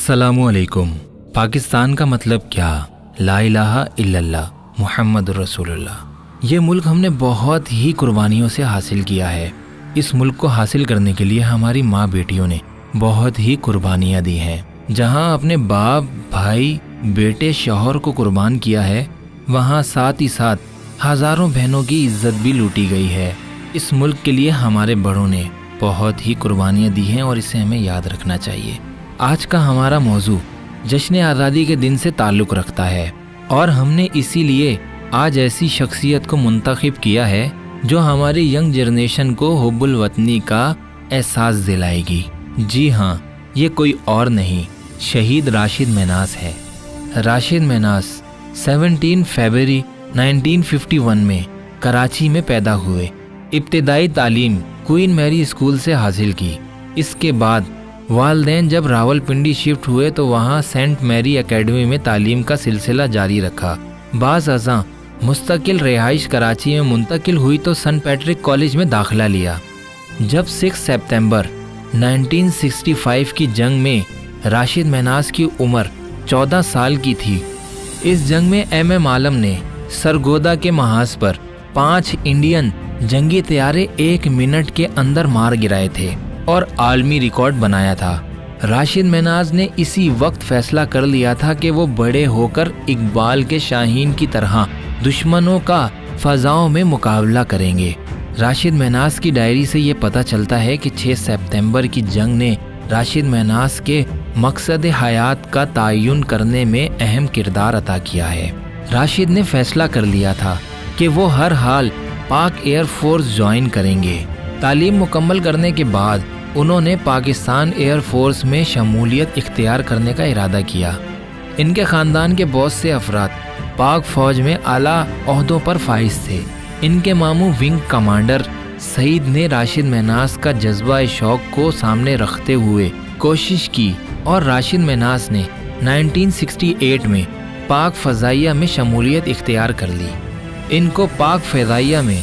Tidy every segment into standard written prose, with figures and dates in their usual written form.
अस्सलामुअलैकुम। पाकिस्तान का मतलब क्या? ला इलाहा इल्लल्लाह मुहम्मद रसूलुल्लाह। ये मुल्क हमने बहुत ही कुर्बानियों से हासिल किया है। इस मुल्क को हासिल करने के लिए हमारी माँ बेटियों ने बहुत ही कुर्बानियाँ दी हैं। जहाँ अपने बाप, भाई, बेटे, शौहर को कुर्बान किया है, वहाँ साथ ही साथ हज़ारों बहनों की इज्जत भी लूटी गई है। इस मुल्क के लिए हमारे बड़ों ने बहुत ही कुर्बानियाँ दी हैं और इसे हमें याद रखना चाहिए। आज का हमारा मौजू जश्न आज़ादी के दिन से ताल्लुक़ रखता है और हमने इसीलिए आज ऐसी शख्सियत को मुंतखब किया है जो हमारी यंग जनरेशन को हुब्बुल वतनी का एहसास दिलाएगी। जी हाँ, ये कोई और नहीं, शहीद राशिद महनाज है। राशिद महनाज 17 फरवरी 1951 में कराची में पैदा हुए। इब्तिदाई तालीम क्वीन मैरी स्कूल से हासिल की। इसके बाद वालिदैन जब रावलपिंडी शिफ्ट हुए तो वहाँ सेंट मैरी एकेडमी में तालीम का सिलसिला जारी रखा। बाज़ अज़ां मुस्तकिल रिहाइश कराची में मुंतकिल हुई तो सन पैट्रिक कॉलेज में दाखिला लिया। जब 6 सितंबर 1965 की जंग में राशिद महनाज की उम्र 14 साल की थी। इस जंग में MM आलम ने सरगोदा के महाज पर 5 इंडियन जंगी तैयारे 1 मिनट के अंदर मार गिराए थे और आलमी रिकॉर्ड बनाया था। राशिद महनाज ने इसी वक्त फैसला कर लिया था कि वो बड़े होकर इकबाल के शाहीन की तरह दुश्मनों का फ़ज़ाओं में मुकाबला करेंगे। राशिद महनाज की डायरी से ये पता चलता है कि 6 सितंबर की जंग ने राशिद महनाज के मकसद हयात का तयन करने में अहम किरदार अता किया है। राशिद ने फैसला कर लिया था कि वो हर हाल पाक एयर फोर्स ज्वाइन करेंगे। तालीम मुकम्मल करने के बाद उन्होंने पाकिस्तान एयर फोर्स में शमूलियत इख्तियार करने का इरादा किया। इनके ख़ानदान के बहुत से अफराद पाक फ़ौज में आला ओहदों पर फाइज थे। इनके मामू विंग कमांडर सईद ने राशिद महनाज का जज्बा शौक़ को सामने रखते हुए कोशिश की और राशिद महनाज ने 1968 में पाक फ़ज़ाइया में शमूलियत इख्तियार कर ली। इनको पाक फ़ज़ाइया में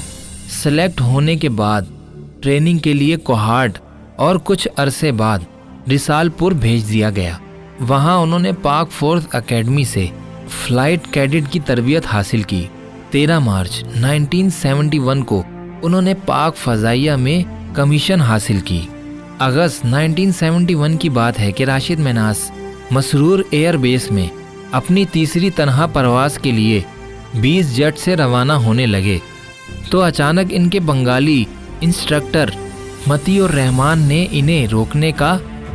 सेलेक्ट होने के बाद ट्रेनिंग के लिए कोहाट और कुछ अरसे बाद रिसालपुर भेज दिया गया। वहां उन्होंने पाक फोर्स एकेडमी से फ्लाइट कैडेट की तरबियत हासिल की। 13 मार्च 1971 को उन्होंने पाक फ़ज़ाइया में कमीशन हासिल की। अगस्त 1971 की बात है कि राशिद महनाज मसरूर एयर बेस में अपनी तीसरी तनहा परवाज़ के लिए 20 जेट से रवाना होने लगे तो अचानक इनके बंगाली इंस्ट्रक्टर मतीउर रहमान ने इन्हें रोकने का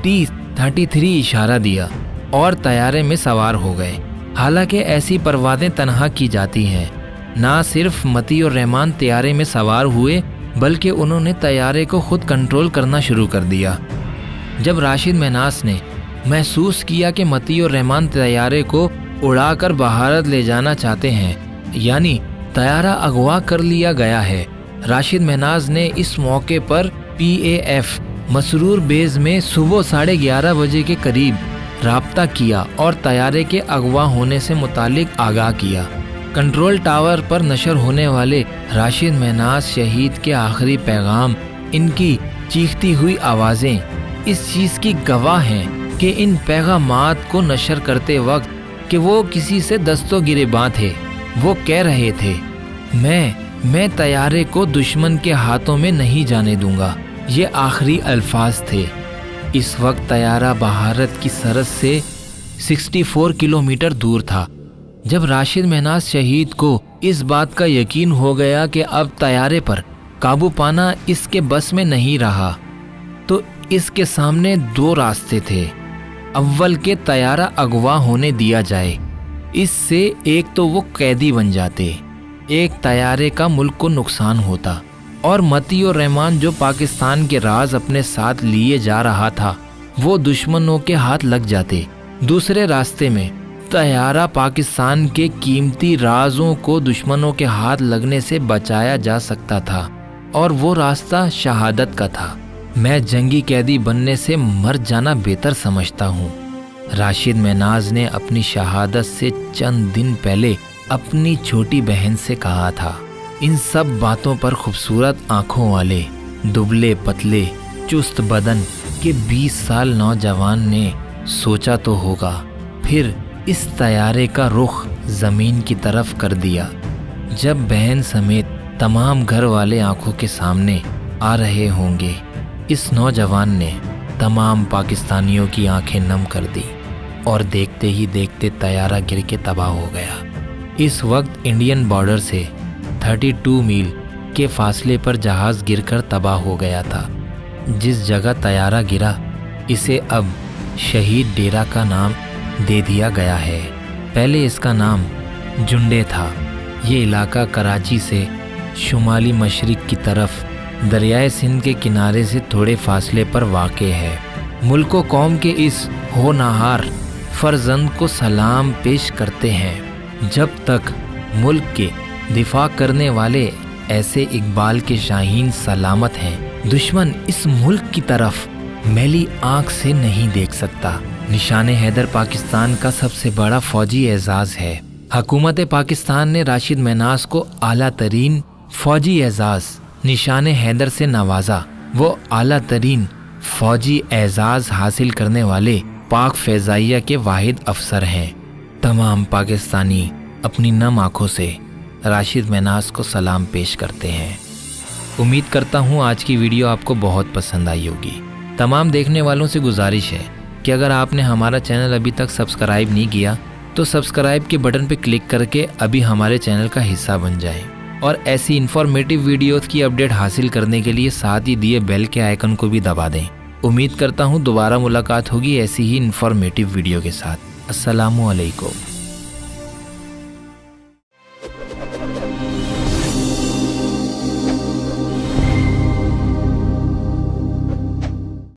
T-33 इशारा दिया और तैयारे में सवार हो गए। हालांकि ऐसी परवाज़ें तनहा की जाती हैं। ना सिर्फ मतीउर रहमान तैयारे में सवार हुए बल्कि उन्होंने तैयारे को खुद कंट्रोल करना शुरू कर दिया। जब राशिद महनाज ने महसूस किया कि मतीउर रहमान तैयारे को उड़ाकर भारत ले जाना चाहते हैं, यानी तैयारा अगवा कर लिया गया है, राशिद महनाज ने इस मौके पर PAF मसरूर बेस में सुबह 11:30 बजे के करीब राब्ता किया और तैयारे के अगवा होने से मुतालिक आगाह किया। कंट्रोल टावर पर नशर होने वाले राशिद महनाज शहीद के आखिरी पैगाम, इनकी चीखती हुई आवाज़ें इस चीज़ की गवाह हैं कि इन पैगामात को नशर करते वक्त कि वो किसी से दस्तोगिरेबां थे। वो कह रहे थे, मैं तैयारे को दुश्मन के हाथों में नहीं जाने दूंगा। ये आखिरी अल्फाज थे। इस वक्त तैयारा भारत की सरहद से 64 किलोमीटर दूर था। जब राशिद महनाज शहीद को इस बात का यकीन हो गया कि अब तैयारे पर काबू पाना इसके बस में नहीं रहा तो इसके सामने 2 रास्ते थे। अव्वल के तैयारा अगवा होने दिया जाए, इससे एक तो वो कैदी बन जाते, एक तैयारे का मुल्क को नुकसान होता, और मतीउर रहमान जो पाकिस्तान के राज अपने साथ लिए जा रहा था वो दुश्मनों के हाथ लग जाते। दूसरे रास्ते में तैयारा पाकिस्तान के कीमती राजों को दुश्मनों के हाथ लगने से बचाया जा सकता था और वो रास्ता शहादत का था। मैं जंगी कैदी बनने से मर जाना बेहतर समझता हूँ। राशिद महनाज ने अपनी शहादत से चंद दिन पहले अपनी छोटी बहन से कहा था। इन सब बातों पर खूबसूरत आँखों वाले, दुबले पतले, चुस्त बदन के 20 साल नौजवान ने सोचा तो होगा, फिर इस तैयारे का रुख ज़मीन की तरफ कर दिया। जब बहन समेत तमाम घर वाले आंखों के सामने आ रहे होंगे, इस नौजवान ने तमाम पाकिस्तानियों की आंखें नम कर दी और देखते ही देखते तैयारा गिर के तबाह हो गया। इस वक्त इंडियन बॉर्डर से 32 मील के फासले पर जहाज़ गिरकर तबाह हो गया था। जिस जगह तैयारा गिरा, इसे अब शहीद डेरा का नाम दे दिया गया है। पहले इसका नाम जुंडे था। ये इलाका कराची से शुमाली मशरिक की तरफ दरियाए सिंध के किनारे से थोड़े फासले पर वाक़ है। मुल्क व कौम के इस होनहार फर्जंद को सलाम पेश करते हैं। जब तक मुल्क के दिफा करने वाले ऐसे इकबाल के शाहीन सलामत हैं, दुश्मन इस मुल्क की तरफ मैली आंख से नहीं देख सकता। निशान हैदर पाकिस्तान का सबसे बड़ा फौजी एजाज़ है। हुकूमत पाकिस्तान ने राशिद महनाज को आला तरीन फौजी एजाज़ निशान हैदर से नवाजा। वो आला तरीन फौजी एजाज़ हासिल करने वाले पाक फ़ैज़ाइया के वाहिद अफसर हैं। तमाम पाकिस्तानी अपनी नम आँखों से राशिद महनाज को सलाम पेश करते हैं। उम्मीद करता हूँ आज की वीडियो आपको बहुत पसंद आई होगी। तमाम देखने वालों से गुजारिश है कि अगर आपने हमारा चैनल अभी तक सब्सक्राइब नहीं किया तो सब्सक्राइब के बटन पर क्लिक करके अभी हमारे चैनल का हिस्सा बन जाएं और ऐसी इन्फॉर्मेटिव वीडियोस की अपडेट हासिल करने के लिए साथ ही दिए बेल के आइकन को भी दबा दें। उम्मीद करता हूँ दोबारा मुलाकात होगी ऐसी ही इन्फॉर्मेटिव वीडियो के साथ। अस्सलामु अलैकुम।